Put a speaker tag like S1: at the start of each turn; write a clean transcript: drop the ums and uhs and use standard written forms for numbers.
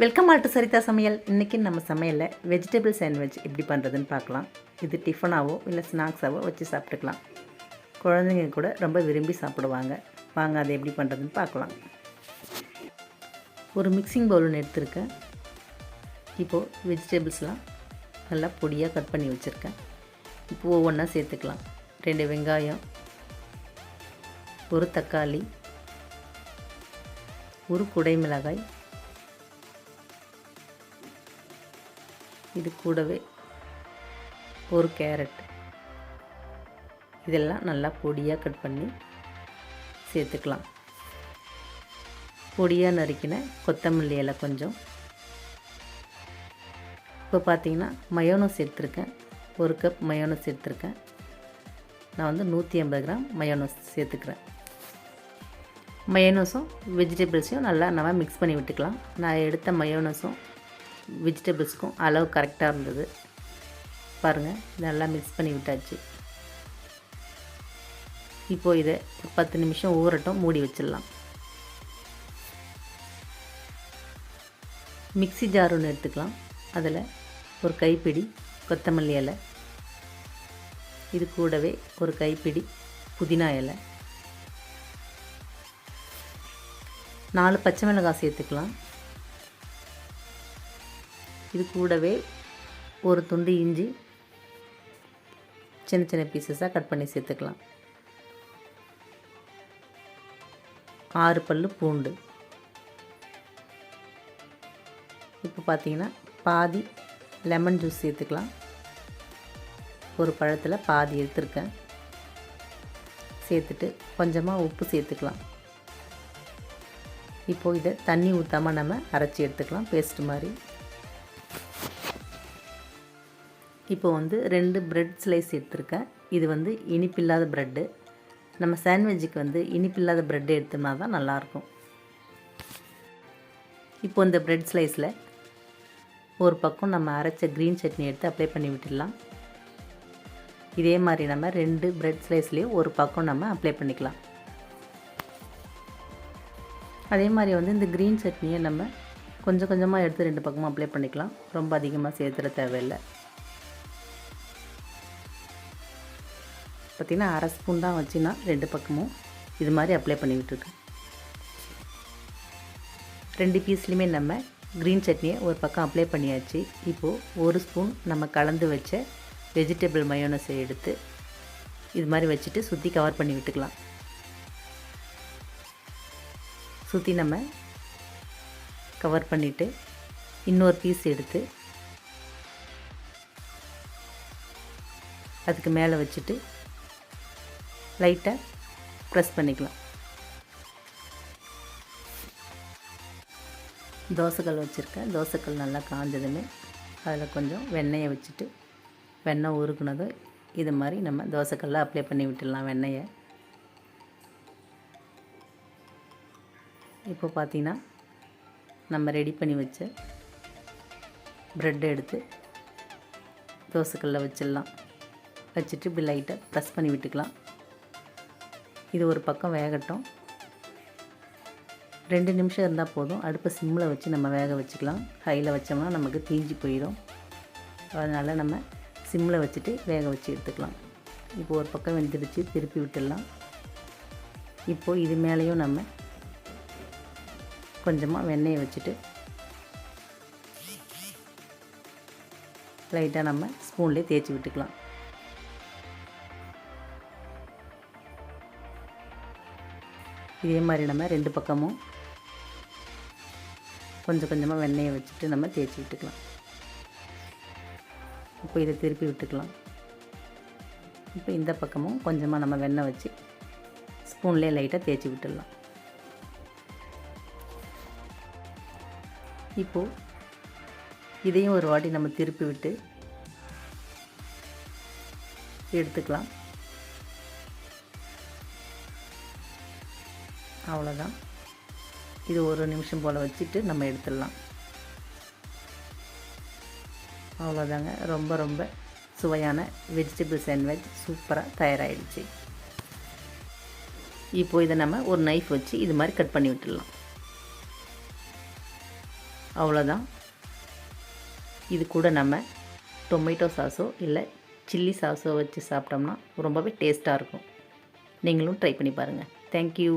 S1: Welcome all to சரிதா சமையல். இன்றைக்கி நம்ம சமையலில் வெஜிடபிள் சாண்ட்விச் எப்படி பண்ணுறதுன்னு பார்க்கலாம். இது டிஃபனாவோ இல்லை ஸ்நாக்ஸாவோ வச்சு சாப்பிட்டுக்கலாம். குழந்தைங்க கூட ரொம்ப விரும்பி சாப்பிடுவாங்க. வாங்க அதை எப்படி பண்ணுறதுன்னு பார்க்கலாம். ஒரு மிக்சிங் பவுல் ஒன்று எடுத்துருக்கேன். இப்போது வெஜிடபிள்ஸ்லாம் நல்லா பொடியாக கட் பண்ணி வச்சுருக்கேன். இப்போது ஒவ்வொன்றா சேர்த்துக்கலாம். 2 வெங்காயம், ஒரு தக்காளி, ஒரு குடை மிளகாய், இது கூடவே ஒரு கேரட், இதெல்லாம் நல்லா பொடியாக கட் பண்ணி சேர்த்துக்கலாம். பொடியாக நறுக்கின கொத்தமல்லி இலை கொஞ்சம். இப்போ பார்த்திங்கன்னா மயோனஸ் எடுத்துருக்கேன். 1 கப் மயோனஸ் எடுத்துருக்கேன். நான் வந்து 150 கிராம் மயோனஸ் சேர்த்துக்கிறேன். மயோனஸும் வெஜிடபிள்ஸையும் நல்லா நம்ம மிக்ஸ் பண்ணி விட்டுக்கலாம். நான் எடுத்த மயோனஸும் வெஜிடபிள்ஸ்க்கும் அளவு கரெக்டாக இருந்தது. பாருங்கள், நல்லா மிக்ஸ் பண்ணி விட்டாச்சு. இப்போது இதை 10 நிமிஷம் ஊறட்டும், மூடி வச்சிடலாம். மிக்ஸி ஜார் ஒன்று எடுத்துக்கலாம். அதில் ஒரு கைப்பிடி கொத்தமல்லி இலை, இது கூடவே ஒரு கைப்பிடி புதினா இலை, 4 பச்சை மிளகாய் சேர்த்துக்கலாம். இது கூடவே ஒரு துண்டு இஞ்சி சின்ன சின்ன பீசஸாக கட் பண்ணி சேர்த்துக்கலாம். 6 பல்லு பூண்டு. இப்போ பார்த்தீங்கன்னா பாதி லெமன் ஜூஸ் சேர்த்துக்கலாம். ஒரு பழத்தில் பாதி எடுத்துருக்கேன். சேர்த்துட்டு கொஞ்சமாக உப்பு சேர்த்துக்கலாம். இப்போது இதை தண்ணி ஊற்றாமல் நம்ம அரைச்சி எடுத்துக்கலாம், பேஸ்ட் மாதிரி. இப்போ வந்து 2 பிரெட் ஸ்லைஸ் எடுத்துருக்கேன். இது வந்து இனிப்பில்லாத ப்ரெட்டு. நம்ம சாண்ட்விட்சுக்கு வந்து இனிப்பில்லாத ப்ரெட்டு எடுத்தோம்னா தான் நல்லாயிருக்கும். இப்போ இந்த பிரெட் ஸ்லைஸில் ஒரு பக்கம் நம்ம அரைச்ச க்ரீன் சட்னி எடுத்து அப்ளை பண்ணி விட்டுடலாம். இதே மாதிரி நம்ம 2 பிரெட் ஸ்லைஸ்லேயும் ஒரு பக்கம் நம்ம அப்ளை பண்ணிக்கலாம். அதே மாதிரி வந்து இந்த க்ரீன் சட்னியை நம்ம கொஞ்சம் கொஞ்சமாக எடுத்து 2 பக்கமும் அப்ளை பண்ணிக்கலாம். ரொம்ப அதிகமாக சேர்த்துட தேவையில்லை. பார்த்திங்கன்னா 1/2 ஸ்பூன் தான் வச்சு நான் 2 பக்கமும் இது மாதிரி அப்ளை பண்ணி விட்டுருக்கேன். 2 பீஸ்லையுமே நம்ம க்ரீன் சட்னியை ஒரு பக்கம் அப்ளை பண்ணியாச்சு. இப்போது 1 ஸ்பூன் நம்ம கலந்து வச்ச வெஜிடபிள் மயோனஸை எடுத்து இது மாதிரி வச்சுட்டு சுற்றி கவர் பண்ணி விட்டுக்கலாம். சுற்றி நம்ம கவர் பண்ணிவிட்டு இன்னொரு பீஸ் எடுத்து அதுக்கு மேலே வச்சுட்டு லைட்டாக ப்ரெஸ் பண்ணிக்கலாம். தோசைக்கல் வச்சுருக்கேன். தோசைக்கல் நல்லா காஞ்சதுமே அதில் கொஞ்சம் வெண்ணெயை வச்சுட்டு வெண்ணெய் உருக்குனதும் இது மாதிரி நம்ம தோசைக்கல்ல அப்ளை பண்ணி விட்டுடலாம் வெண்ணெயை. இப்போ பார்த்திங்கன்னா நம்ம ரெடி பண்ணி வச்ச ப்ரெட்டை எடுத்து தோசைக்கல்ல வச்சிடலாம். வச்சுட்டு இப்படி லைட்டாக ப்ரெஸ் பண்ணி விட்டுக்கலாம். இது ஒரு பக்கம் வேகட்டும். 2 நிமிஷம் இருந்தால் போதும். அடுப்பை சிம்மில் வச்சு நம்ம வேக வச்சுக்கலாம். ஹையில் வச்சோம்னா நமக்கு தீஞ்சு போயிடும். அதனால் நம்ம சிம்மில் வச்சுட்டு வேக வச்சு எடுத்துக்கலாம். இப்போ ஒரு பக்கம் வெந்துடுச்சு, திருப்பி விட்டுடலாம். இப்போது இது மேலேயும் நம்ம கொஞ்சமாக வெண்ணெயை வச்சுட்டு லைட்டாக நம்ம ஸ்பூன்லேயே தேய்ச்சி விட்டுக்கலாம். இதே மாதிரி நம்ம 2 பக்கமும் கொஞ்சம் கொஞ்சமாக வெண்ணெயை வச்சுட்டு நம்ம தேய்ச்சி விட்டுக்கலாம். இப்போ இதை திருப்பி விட்டுக்கலாம். இப்போ இந்த பக்கமும் கொஞ்சமாக நம்ம வெண்ணெய் வச்சு ஸ்பூன்லேயே லைட்டாக தேய்ச்சி விட்டுடலாம். இப்போது இதையும் ஒரு வாட்டி நம்ம திருப்பி விட்டு எடுத்துக்கலாம். அவ்வளோதான். இது 1 நிமிஷம் போல் வச்சுட்டு நம்ம எடுத்துடலாம். அவ்வளோதாங்க. ரொம்ப ரொம்ப சுவையான வெஜிடபிள் சாண்ட்விச் சூப்பராக தயாராகிடுச்சு. இப்போ இதை நம்ம ஒரு நைஃப் வச்சு இது மாதிரி கட் பண்ணி விட்டுடலாம். அவ்வளோதான். இது கூட நம்ம டொமேட்டோ சாஸோ இல்லை சில்லி சாஸோ வச்சு சாப்பிட்டோம்னா ரொம்பவே டேஸ்ட்டாக இருக்கும். நீங்களும் ட்ரை பண்ணி பாருங்கள். தேங்க்யூ.